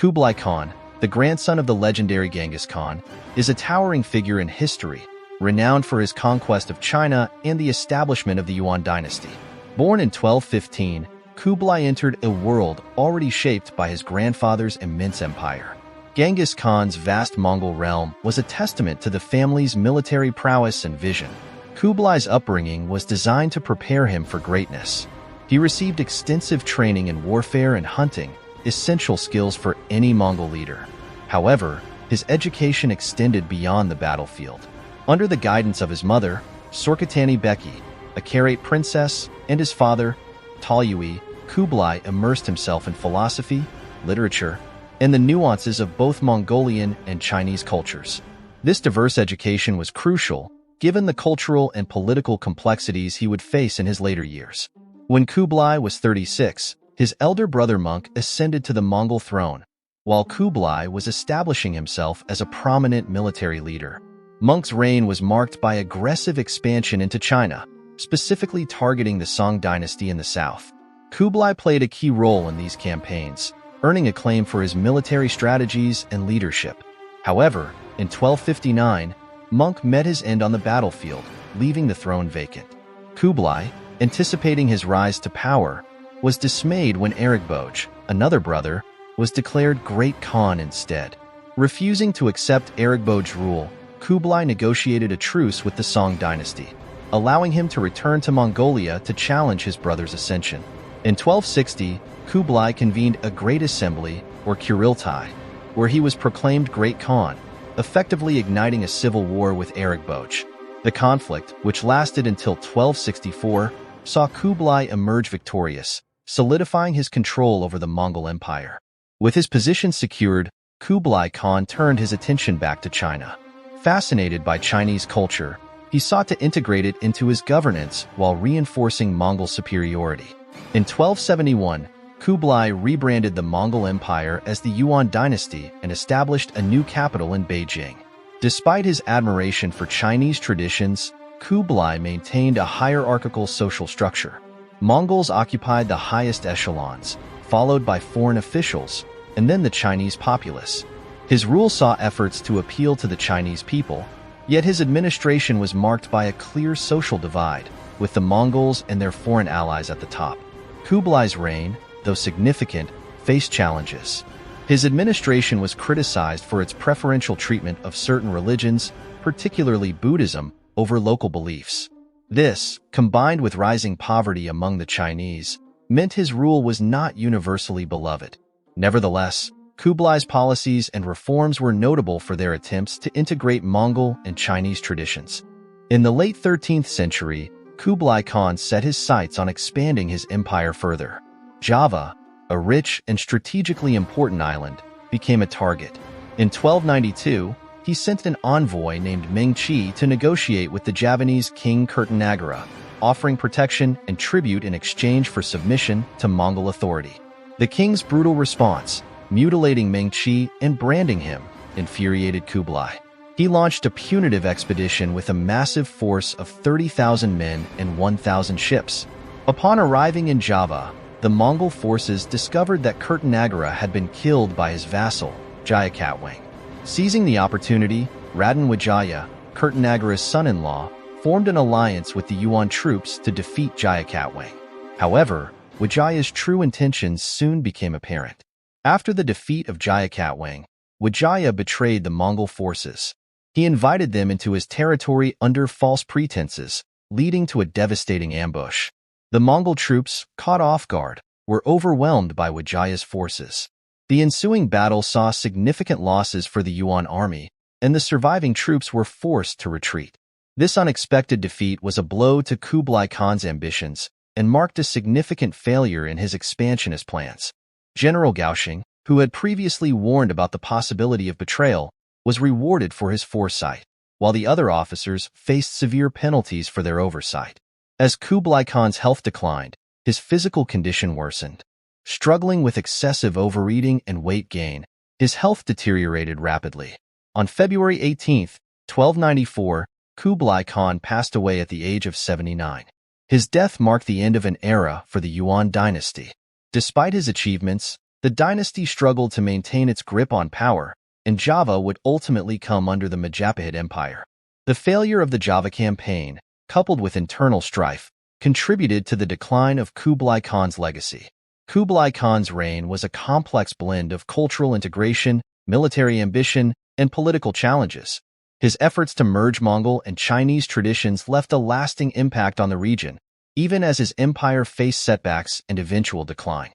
Kublai Khan, the grandson of the legendary Genghis Khan, is a towering figure in history, renowned for his conquest of China and the establishment of the Yuan dynasty. Born in 1215, Kublai entered a world already shaped by his grandfather's immense empire. Genghis Khan's vast Mongol realm was a testament to the family's military prowess and vision. Kublai's upbringing was designed to prepare him for greatness. He received extensive training in warfare and hunting, essential skills for any Mongol leader. However, his education extended beyond the battlefield. Under the guidance of his mother, Sorkatani Beki, a Karaite princess, and his father, Talyui, Kublai immersed himself in philosophy, literature, and the nuances of both Mongolian and Chinese cultures. This diverse education was crucial, given the cultural and political complexities he would face in his later years. When Kublai was 36, his elder brother Monk ascended to the Mongol throne, while Kublai was establishing himself as a prominent military leader. Monk's reign was marked by aggressive expansion into China, specifically targeting the Song dynasty in the south. Kublai played a key role in these campaigns, earning acclaim for his military strategies and leadership. However, in 1259, Monk met his end on the battlefield, leaving the throne vacant. Kublai, anticipating his rise to power, was dismayed when Erigboj, another brother, was declared Great Khan instead. Refusing to accept Erigboj's rule, Kublai negotiated a truce with the Song dynasty, allowing him to return to Mongolia to challenge his brother's ascension. In 1260, Kublai convened a Great Assembly, or Kuriltai, where he was proclaimed Great Khan, effectively igniting a civil war with Erigboj. The conflict, which lasted until 1264, saw Kublai emerge victorious, solidifying his control over the Mongol Empire. With his position secured, Kublai Khan turned his attention back to China. Fascinated by Chinese culture, he sought to integrate it into his governance while reinforcing Mongol superiority. In 1271, Kublai rebranded the Mongol Empire as the Yuan dynasty and established a new capital in Beijing. Despite his admiration for Chinese traditions, Kublai maintained a hierarchical social structure. Mongols occupied the highest echelons, followed by foreign officials, and then the Chinese populace. His rule saw efforts to appeal to the Chinese people, yet his administration was marked by a clear social divide, with the Mongols and their foreign allies at the top. Kublai's reign, though significant, faced challenges. His administration was criticized for its preferential treatment of certain religions, particularly Buddhism, over local beliefs. This, combined with rising poverty among the Chinese, meant his rule was not universally beloved. Nevertheless, Kublai's policies and reforms were notable for their attempts to integrate Mongol and Chinese traditions. In the late 13th century, Kublai Khan set his sights on expanding his empire further. Java, a rich and strategically important island, became a target. In 1292, he sent an envoy named Meng Qi to negotiate with the Javanese king Kertanagara, offering protection and tribute in exchange for submission to Mongol authority. The king's brutal response, mutilating Meng Qi and branding him, infuriated Kublai. He launched a punitive expedition with a massive force of 30,000 men and 1,000 ships. Upon arriving in Java, the Mongol forces discovered that Kertanagara had been killed by his vassal, Jayakatwang. Seizing the opportunity, Raden Wijaya, Kertanagara's son-in-law, formed an alliance with the Yuan troops to defeat Jayakatwang. However, Wijaya's true intentions soon became apparent. After the defeat of Jayakatwang, Wijaya betrayed the Mongol forces. He invited them into his territory under false pretenses, leading to a devastating ambush. The Mongol troops, caught off guard, were overwhelmed by Wijaya's forces. The ensuing battle saw significant losses for the Yuan army, and the surviving troops were forced to retreat. This unexpected defeat was a blow to Kublai Khan's ambitions and marked a significant failure in his expansionist plans. General Gaoxing, who had previously warned about the possibility of betrayal, was rewarded for his foresight, while the other officers faced severe penalties for their oversight. As Kublai Khan's health declined, his physical condition worsened. Struggling with excessive overeating and weight gain, his health deteriorated rapidly. On February 18, 1294, Kublai Khan passed away at the age of 79. His death marked the end of an era for the Yuan dynasty. Despite his achievements, The dynasty struggled to maintain its grip on power, and Java would ultimately come under the Majapahit Empire. The failure of the Java campaign, coupled with internal strife, contributed to the decline of Kublai Khan's legacy. Kublai Khan's reign was a complex blend of cultural integration, military ambition, and political challenges. His efforts to merge Mongol and Chinese traditions left a lasting impact on the region, even as his empire faced setbacks and eventual decline.